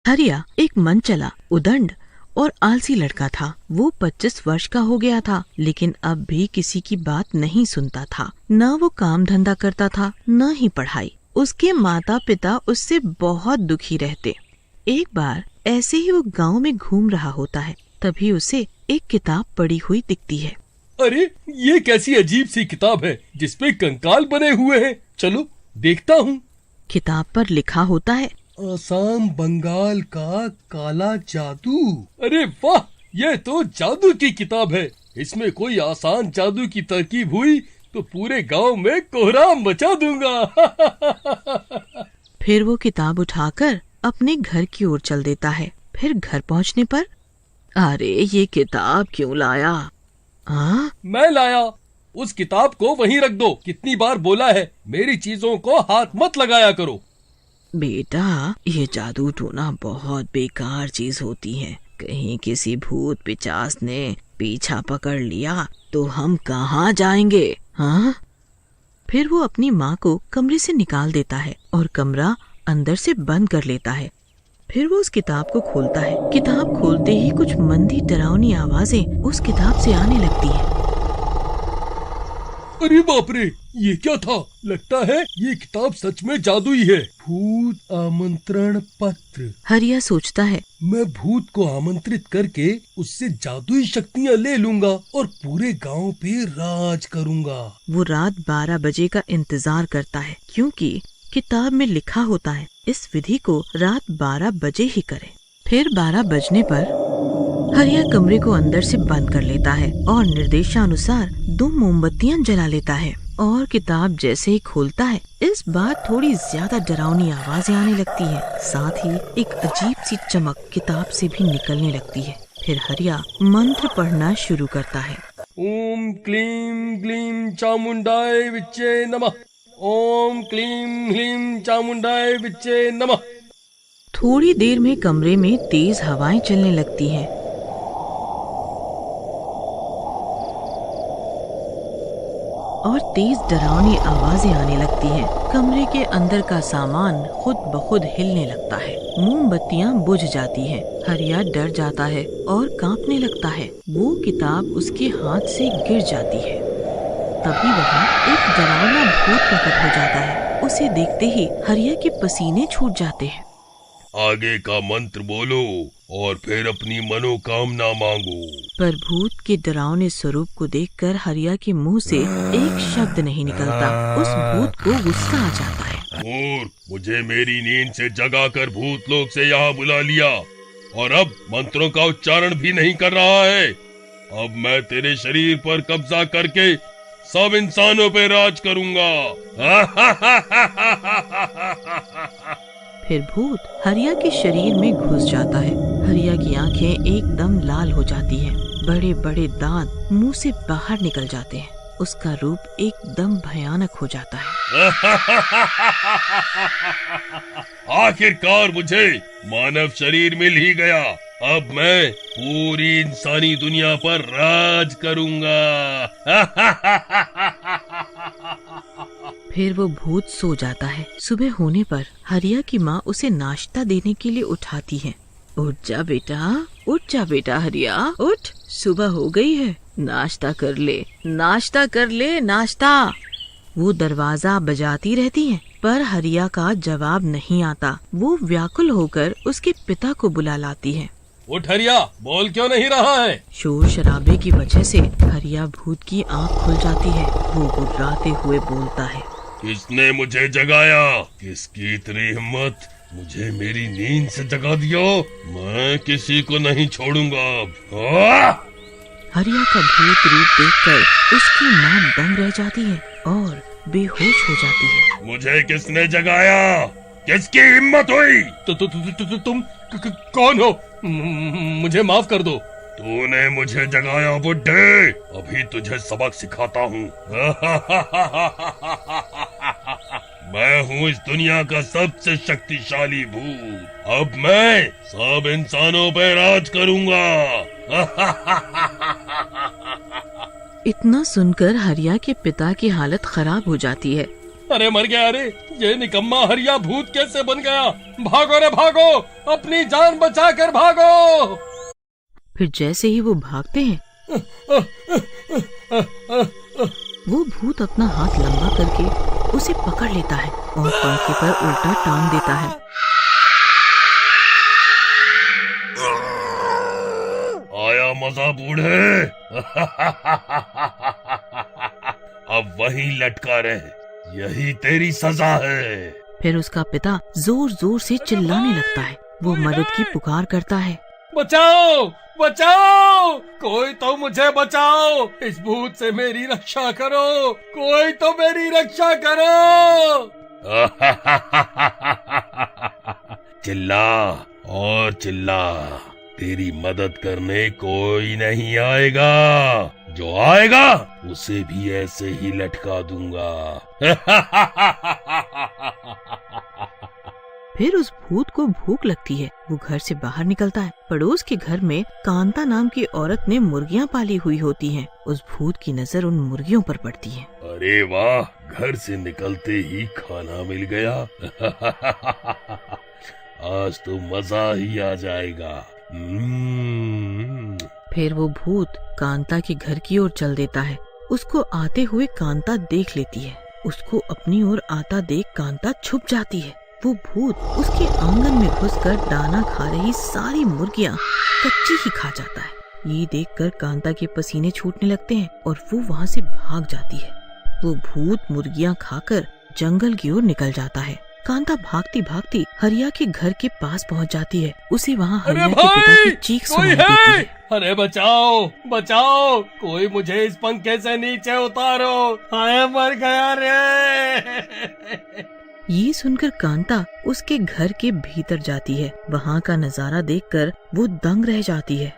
हरिया एक मनचला, उदंड और आलसी लड़का था। वो 25 वर्ष का हो गया था, लेकिन अब भी किसी की बात नहीं सुनता था। न वो काम धंधा करता था, न ही पढ़ाई। उसके माता पिता उससे बहुत दुखी रहते। एक बार ऐसे ही वो गांव में घूम रहा होता है, तभी उसे एक किताब पड़ी हुई दिखती है। अरे, ये कैसी अजीब सी किताब है जिसपे कंकाल बने हुए हैं। चलो देखता हूँ। किताब पर लिखा होता है, आसाम बंगाल का काला जादू। अरे वाह, ये तो जादू की किताब है। इसमें कोई आसान जादू की तरकीब हुई तो पूरे गांव में कोहराम मचा दूंगा। फिर वो किताब उठाकर अपने घर की ओर चल देता है। फिर घर पहुंचने पर, अरे ये किताब क्यों लाया? मैं लाया। उस किताब को वहीं रख दो। कितनी बार बोला है, मेरी चीजों को हाथ मत लगाया करो। बेटा, ये जादू टोना बहुत बेकार चीज होती है। कहीं किसी भूत पिचास ने पीछा पकड़ लिया तो हम कहाँ जाएंगे? हाँ? फिर वो अपनी माँ को कमरे से निकाल देता है और कमरा अंदर से बंद कर लेता है। फिर वो उस किताब को खोलता है। किताब खोलते ही कुछ मंदी डरावनी आवाजें उस किताब से आने लगती है। अरे बाप रे, ये क्या था? लगता है ये किताब सच में जादुई है। भूत आमंत्रण पत्र। हरिया सोचता है, मैं भूत को आमंत्रित करके उससे जादुई शक्तियाँ ले लूंगा और पूरे गांव पे राज करूंगा। वो रात 12 बजे का इंतजार करता है, क्योंकि किताब में लिखा होता है इस विधि को रात 12 बजे ही करें। फिर 12 बजने पर हरिया कमरे को अंदर से बंद कर लेता है और निर्देशानुसार 2 मोमबत्तियां जला लेता है। और किताब जैसे ही खोलता है, इस बार थोड़ी ज्यादा डरावनी आवाजें आने लगती है। साथ ही एक अजीब सी चमक किताब से भी निकलने लगती है। फिर हरिया मंत्र पढ़ना शुरू करता है। ओम क्लीम ग्लीम चामुंडाय विच्चे नमः। ओम क्लीम ह्लीम चामुंडाय विच्चे नमः। थोड़ी देर में कमरे में तेज हवाएं चलने लगती हैं। और तेज डरावनी आवाजें आने लगती हैं। कमरे के अंदर का सामान खुद ब खुद हिलने लगता है। मोमबत्तियां बुझ जाती हैं। हरिया डर जाता है और कांपने लगता है। वो किताब उसके हाथ से गिर जाती है। तभी वहाँ एक डरावना भूत प्रकट हो जाता है। उसे देखते ही हरिया के पसीने छूट जाते हैं। आगे का मंत्र बोलो और फिर अपनी मनोकामना मांगो। पर भूत के डरावने स्वरूप को देखकर हरिया के मुंह से एक शब्द नहीं निकलता। उस भूत को गुस्सा आ जाता है। मूर्ख, मुझे मेरी नींद से जगाकर भूत लोग से यहाँ बुला लिया और अब मंत्रों का उच्चारण भी नहीं कर रहा है। अब मैं तेरे शरीर पर कब्जा करके सब इंसानों पे राज करूंगा। फिर भूत हरिया के शरीर में घुस जाता है। हरिया की आंखें एकदम लाल हो जाती हैं। बड़े बड़े दांत मुंह से बाहर निकल जाते हैं। उसका रूप एकदम भयानक हो जाता है। आखिरकार मुझे मानव शरीर मिल ही गया। अब मैं पूरी इंसानी दुनिया पर राज करूंगा। फिर वो भूत सो जाता है। सुबह होने पर हरिया की माँ उसे नाश्ता देने के लिए उठाती है। उठ जा बेटा हरिया, उठ, सुबह हो गई है, नाश्ता कर ले, नाश्ता। वो दरवाजा बजाती रहती है, पर हरिया का जवाब नहीं आता। वो व्याकुल होकर उसके पिता को बुला लाती है। उठ हरिया, बोल क्यों नहीं रहा है? शोर शराबे की वजह से हरिया भूत की आँख खुल जाती है। वो गुर्राते हुए बोलता है, किसने मुझे जगाया? किसकी इतनी हिम्मत? मुझे मेरी नींद से जगा दिया। मैं किसी को नहीं छोड़ूंगा। हरिया का भूत रूप देखकर उसकी माँ दंग रह जाती है और बेहोश हो जाती है। मुझे किसने जगाया? किसकी हिम्मत हुई? तुम कौन हो? मुझे माफ कर दो। तूने मुझे जगाया बुड्ढे। अभी तुझे सबक सिखाता हूँ। मैं हूँ इस दुनिया का सबसे शक्तिशाली भूत। अब मैं सब इंसानों पे राज करूँगा। इतना सुनकर हरिया के पिता की हालत खराब हो जाती है। अरे मर गया, अरे ये निकम्मा हरिया भूत कैसे बन गया? भागो रे भागो, अपनी जान बचा कर भागो। फिर जैसे ही वो भागते हैं वो भूत अपना हाथ लंबा करके उसे पकड़ लेता है और पंखे पर उल्टा टांग देता है। आया मजा बूढ़े। अब वहीं लटका रहे, यही तेरी सजा है। फिर उसका पिता जोर जोर से चिल्लाने लगता है। वो मदद की पुकार करता है। बचाओ बचाओ, कोई तो मुझे बचाओ, इस भूत से मेरी रक्षा करो, कोई तो मेरी रक्षा करो। चिल्ला और चिल्ला, तेरी मदद करने कोई नहीं आएगा, जो आएगा उसे भी ऐसे ही लटका दूंगा। फिर उस भूत को भूख लगती है। वो घर से बाहर निकलता है। पड़ोस के घर में कांता नाम की औरत ने मुर्गियां पाली हुई होती हैं। उस भूत की नजर उन मुर्गियों पर पड़ती है। अरे वाह, घर से निकलते ही खाना मिल गया। आज तो मजा ही आ जाएगा। फिर वो भूत कांता के घर की ओर चल देता है। उसको आते हुए कांता देख लेती है। उसको अपनी ओर आता देख कांता छुप जाती है। वो भूत उसके आंगन में घुसकर दाना खा रही सारी मुर्गियां कच्ची ही खा जाता है। ये देखकर कांता के पसीने छूटने लगते हैं और वो वहाँ से भाग जाती है। वो भूत मुर्गियां खाकर जंगल की ओर निकल जाता है। कांता भागती भागती हरिया के घर के पास पहुँच जाती है। उसे वहाँ हरिया के पिता की चीख सुनाई देती है। अरे बचाओ बचाओ, कोई मुझे इस पंखे से नीचे उतारो, हाय मर गया रे। ये सुनकर कांता उसके घर के भीतर जाती है। वहाँ का नजारा देखकर वो दंग रह जाती है।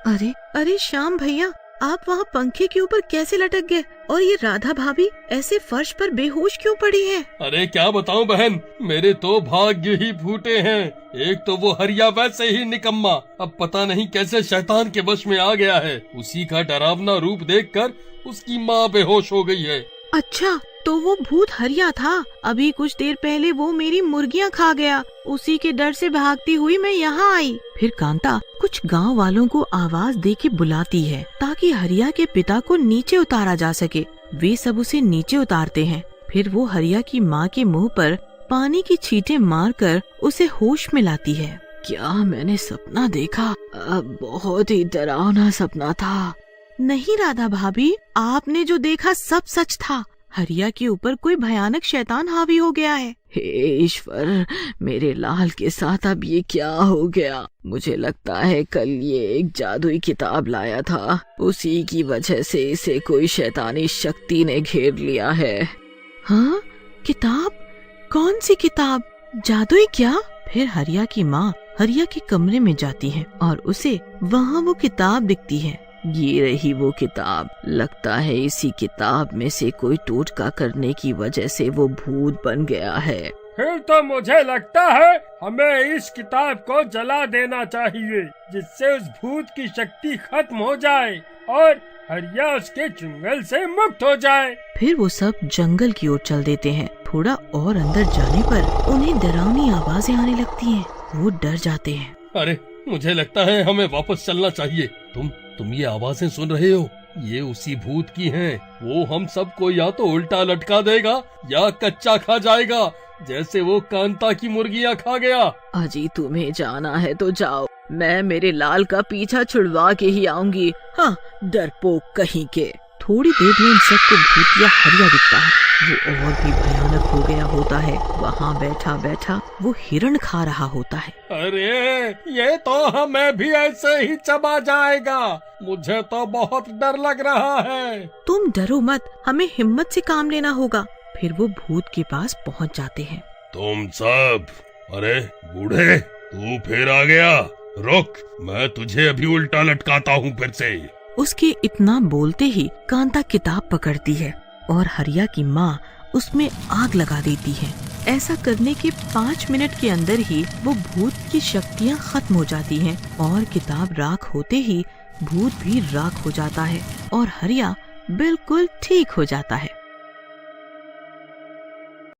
अरे अरे श्याम भैया, आप वहाँ पंखे के ऊपर कैसे लटक गए? और ये राधा भाभी ऐसे फर्श पर बेहोश क्यों पड़ी है? अरे क्या बताऊं बहन, मेरे तो भाग्य ही फूटे हैं। एक तो वो हरिया वैसे ही निकम्मा, अब पता नहीं कैसे शैतान के वश में आ गया है। उसी का डरावना रूप देखकर उसकी माँ बेहोश हो गई है। अच्छा, तो वो भूत हरिया था। अभी कुछ देर पहले वो मेरी मुर्गियां खा गया। उसी के डर से भागती हुई मैं यहाँ आई। फिर कांता कुछ गांव वालों को आवाज दे के बुलाती है ताकि हरिया के पिता को नीचे उतारा जा सके। वे सब उसे नीचे उतारते हैं। फिर वो हरिया की माँ के मुंह पर पानी की छींटे मारकर उसे होश में लाती है। क्या मैंने सपना देखा? बहुत ही डरावना सपना था। नहीं राधा भाभी, आपने जो देखा सब सच था। हरिया के ऊपर कोई भयानक शैतान हावी हो गया है। हे ईश्वर, मेरे लाल के साथ अब ये क्या हो गया? मुझे लगता है कल ये एक जादुई किताब लाया था, उसी की वजह से इसे कोई शैतानी शक्ति ने घेर लिया है। हाँ, किताब? कौन सी किताब? जादुई क्या? फिर हरिया की माँ हरिया के कमरे में जाती है और उसे वहाँ वो किताब दिखती है। ये रही वो किताब। लगता है इसी किताब में से कोई टोटका करने की वजह से वो भूत बन गया है। फिर तो मुझे लगता है हमें इस किताब को जला देना चाहिए, जिससे उस भूत की शक्ति खत्म हो जाए और हरिया उसके चुंगल से मुक्त हो जाए। फिर वो सब जंगल की ओर चल देते हैं। थोड़ा और अंदर जाने पर उन्हें डरावनी आवाजें आने लगती हैं। वो डर जाते हैं। अरे मुझे लगता है हमें वापस चलना चाहिए। तुम ये आवाजें सुन रहे हो? ये उसी भूत की हैं। वो हम सबको या तो उल्टा लटका देगा या कच्चा खा जाएगा, जैसे वो कांता की मुर्गियां खा गया। अजी तुम्हें जाना है तो जाओ, मैं मेरे लाल का पीछा छुड़वा के ही आऊंगी। हाँ, डरपोक कहीं के। थोड़ी देर में इन सबको भूतिया हरिया दिखता है। वो और भी भयानक हो गया होता है। वहाँ बैठा बैठा वो हिरण खा रहा होता है। अरे ये तो हमें भी ऐसे ही चबा जाएगा। मुझे तो बहुत डर लग रहा है। तुम डरो मत, हमें हिम्मत से काम लेना होगा। फिर वो भूत के पास पहुँच जाते हैं। तुम सब, अरे बूढ़े तू फिर आ गया। रुक, मैं तुझे अभी उल्टा लटकाता हूँ फिर से। उसके इतना बोलते ही कांता किताब पकड़ती है और हरिया की माँ उसमें आग लगा देती है। ऐसा करने के 5 मिनट के अंदर ही वो भूत की शक्तियाँ खत्म हो जाती हैं और किताब राख होते ही भूत भी राख हो जाता है और हरिया बिल्कुल ठीक हो जाता है।